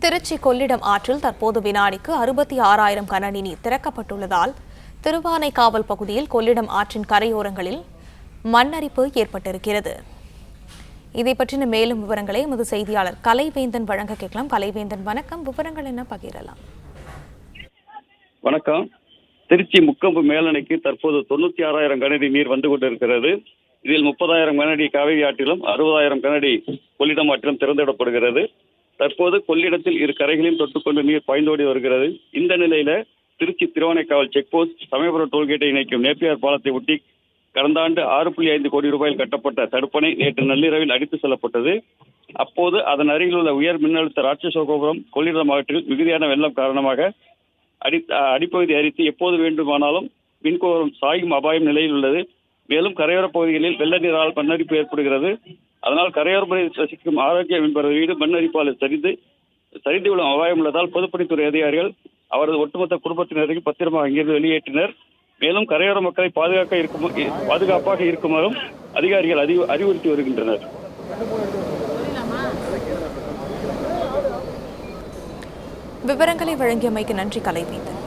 திருச்சி கொள்ளிடம் ஆற்றில் தற்போது வினாடிக்கு 66,000 கன அடி நீர் திறக்கப்பட்டுள்ளதால் திருவானைக்காவல் பகுதியில் கொள்ளிடம் ஆற்றின் கரையோரங்களில் மண்ணரிப்பு ஏற்பட்டிருக்கிறது. இதை பற்றின மேலும் விவரங்களை எமது செய்தியாளர் கலைவேந்தன் வழங்க கேட்கலாம். கலைவேந்தன், வணக்கம். விவரங்கள் என்ன பகிரலாம்? வணக்கம். திருச்சி முக்கொம்பு மேலணைக்கு தற்போது 96,000 கனஅடி நீர் வந்து கொண்டிருக்கிறது. இதில் 30,000 கனஅடி காவிரி ஆற்றிலும் 60,000 கனஅடி கொள்ளிடம் ஆற்றிலும் திறந்துவிடப்படுகிறது. தற்போது கொள்ளிடத்தில் இரு கரைகளையும் தொட்டுக்கொண்டு நீர் பாய்ந்தோடி வருகிறது. இந்த நிலையில திருச்சி திருவானைக்காவல் செக்போஸ்ட் சமயபுரம் டோல்கேட்டை இணைக்கும் நேப்பியார் பாலத்தை ஒட்டி கடந்த ஆண்டு 6.5 கோடி ரூபாயில் கட்டப்பட்ட தடுப்பணை நேற்று நள்ளிரவில் அடித்து செல்லப்பட்டது. அப்போது அதன் அருகில் உள்ள உயர் மின்னழுத்த ராட்சச கோபுரம் கொள்ளிடம் ஆற்றில் மிகுதியான வெள்ளம் காரணமாக அடிப்பகுதி அரித்து எப்போது வேண்டுமானாலும் மின்கோபுரம் சாயும் அபாயம் நிலையில் உள்ளது. மேலும் கரையோர பகுதிகளில் வெள்ள நீரால் மண்ணரிப்பு ஏற்படுகிறது. அதனால் கரையோர பகுதியில் வசிக்கும் ஆரோக்கிய மின்பற வீடு மண்ணரிப்பால் சரிந்து விடும் அபாயம் உள்ளதால் பொதுப்பணித்துறை அதிகாரிகள் அவரது ஒட்டுமொத்த குடும்பத்தினரையும் பத்திரமாக அங்கிருந்து வெளியேற்றினர். மேலும் கரையோர மக்களை பாதுகாப்பாக இருக்குமாறும் அதிகாரிகள் அறிவுறுத்தி வருகின்றனர். விவரங்களை வழங்கியமைக்கு நன்றி கலைவேந்தன்.